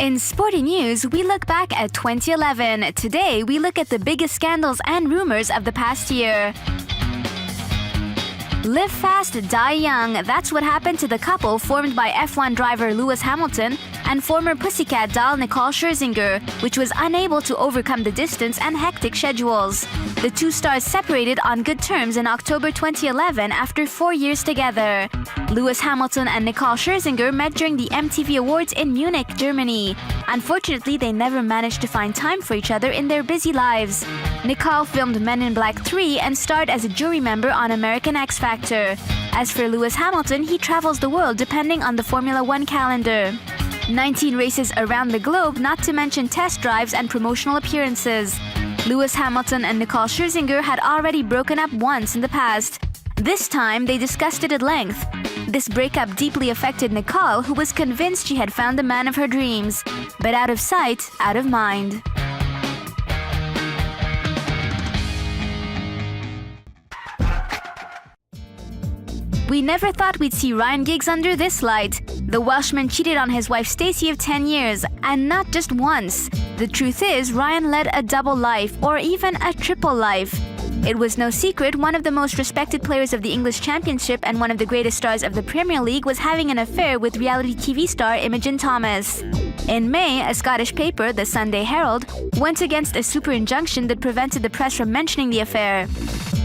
In Sporty News, we look back at 2011. Today, we look at the biggest scandals and rumors of the past year. Live fast, die young. That's what happened to the couple formed by F1 driver Lewis Hamilton and former Pussycat doll Nicole Scherzinger, which was unable to overcome the distance and hectic schedules. The two stars separated on good terms in October 2011 after 4 years together. Lewis Hamilton and Nicole Scherzinger met during the MTV Awards in Munich, Germany. Unfortunately, they never managed to find time for each other in their busy lives. Nicole filmed Men in Black 3 and starred as a jury member on American X Factor. As for Lewis Hamilton, he travels the world depending on the Formula One calendar. 19 races around the globe, not to mention test drives and promotional appearances. Lewis Hamilton and Nicole Scherzinger had already broken up once in the past. This time, they discussed it at length. This breakup deeply affected Nicole, who was convinced she had found the man of her dreams. But out of sight, out of mind. We never thought we'd see Ryan Giggs under this light. The Welshman cheated on his wife Stacey of 10 years, and not just once. The truth is, Ryan led a double life, or even a triple life. It was no secret one of the most respected players of the English Championship and one of the greatest stars of the Premier League was having an affair with reality TV star Imogen Thomas. In May, a Scottish paper, the Sunday Herald, went against a super injunction that prevented the press from mentioning the affair.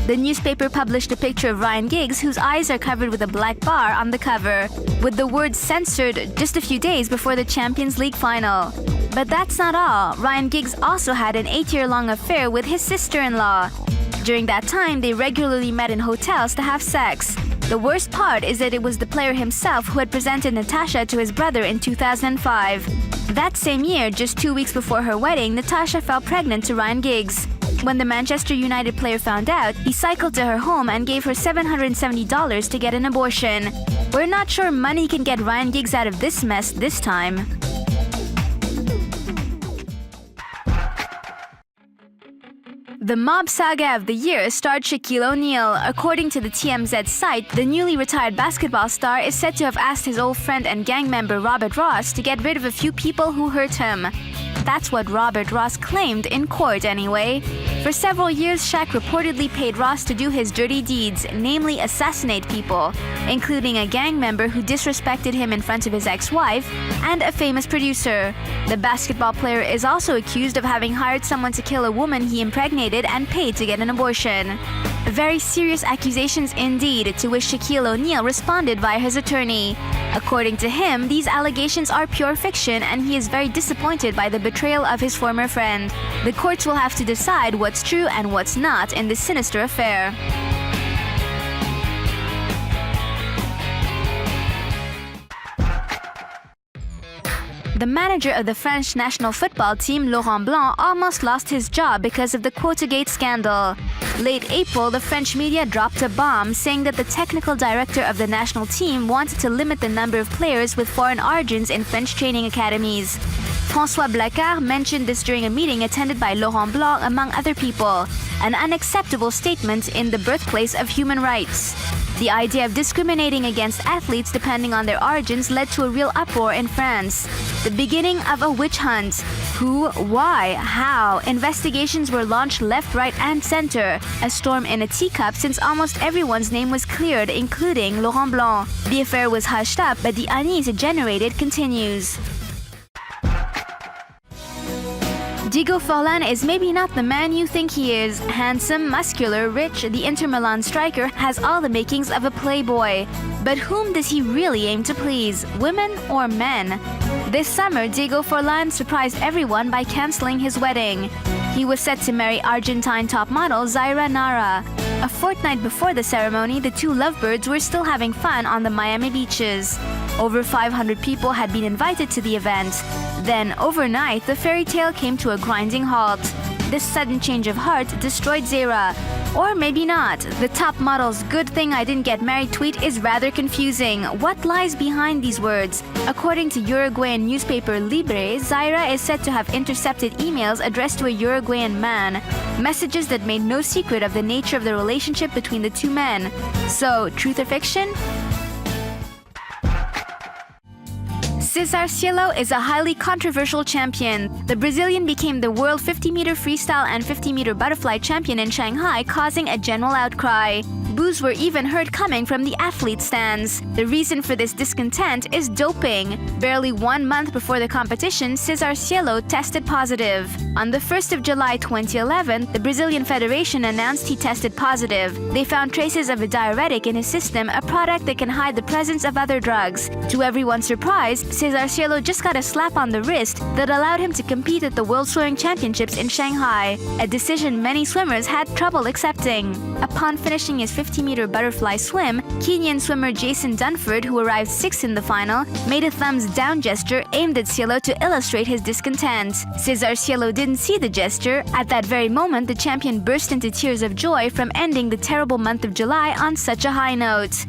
The newspaper published a picture of Ryan Giggs, whose eyes are covered with a black bar on the cover, with the words censored just a few days before the Champions League final. But that's not all. Ryan Giggs also had an 8-year-long affair with his sister-in-law. During that time, they regularly met in hotels to have sex. The worst part is that it was the player himself who had presented Natasha to his brother in 2005. That same year, just 2 weeks before her wedding, Natasha fell pregnant to Ryan Giggs. When the Manchester United player found out, he cycled to her home and gave her $770 to get an abortion. We're not sure money can get Ryan Giggs out of this mess this time. The mob saga of the year starred Shaquille O'Neal. According to the TMZ site, the newly retired basketball star is said to have asked his old friend and gang member Robert Ross to get rid of a few people who hurt him. That's what Robert Ross claimed in court anyway. For several years, Shaq reportedly paid Ross to do his dirty deeds, namely assassinate people, including a gang member who disrespected him in front of his ex-wife and a famous producer. The basketball player is also accused of having hired someone to kill a woman he impregnated and paid to get an abortion. Very serious accusations indeed, to which Shaquille O'Neal responded via his attorney. According to him, these allegations are pure fiction and he is very disappointed by the betrayal of his former friend. The courts will have to decide what's true and what's not in this sinister affair. The manager of the French national football team, Laurent Blanc, almost lost his job because of the Quota scandal. Late April, the French media dropped a bomb saying that the technical director of the national team wanted to limit the number of players with foreign origins in French training academies. François Blacard mentioned this during a meeting attended by Laurent Blanc, among other people, an unacceptable statement in the birthplace of human rights. The idea of discriminating against athletes depending on their origins led to a real uproar in France. The beginning of a witch hunt. Who, why, how? Investigations were launched left, right, and center. A storm in a teacup since almost everyone's name was cleared, including Laurent Blanc. The affair was hushed up, but the unease it generated continues. Diego Forlan is maybe not the man you think he is. Handsome, muscular, rich, the Inter Milan striker has all the makings of a playboy. But whom does he really aim to please, women or men? This summer, Diego Forlan surprised everyone by canceling his wedding. He was set to marry Argentine top model Zaira Nara. A fortnight before the ceremony, the two lovebirds were still having fun on the Miami beaches. Over 500 people had been invited to the event. Then, overnight, the fairy tale came to a grinding halt. This sudden change of heart destroyed Zaira. Or maybe not. The top model's "good thing I didn't get married" tweet is rather confusing. What lies behind these words? According to Uruguayan newspaper Libre, Zaira is said to have intercepted emails addressed to a Uruguayan man, messages that made no secret of the nature of the relationship between the two men. So, truth or fiction? Cesar Cielo is a highly controversial champion. The Brazilian became the world 50-meter freestyle and 50-meter butterfly champion in Shanghai, causing a general outcry. Boos were even heard coming from the athlete stands. The reason for this discontent is doping. Barely 1 month before the competition, Cesar Cielo tested positive. On the 1st of July 2011, the Brazilian Federation announced he tested positive. They found traces of a diuretic in his system, a product that can hide the presence of other drugs. To everyone's surprise, Cesar Cielo just got a slap on the wrist that allowed him to compete at the World Swimming Championships in Shanghai, a decision many swimmers had trouble accepting. Upon finishing his 50-meter butterfly swim, Kenyan swimmer Jason Dunford, who arrived 6th in the final, made a thumbs-down gesture aimed at Cielo to illustrate his discontent. Cesar Cielo didn't see the gesture. At that very moment, the champion burst into tears of joy from ending the terrible month of July on such a high note.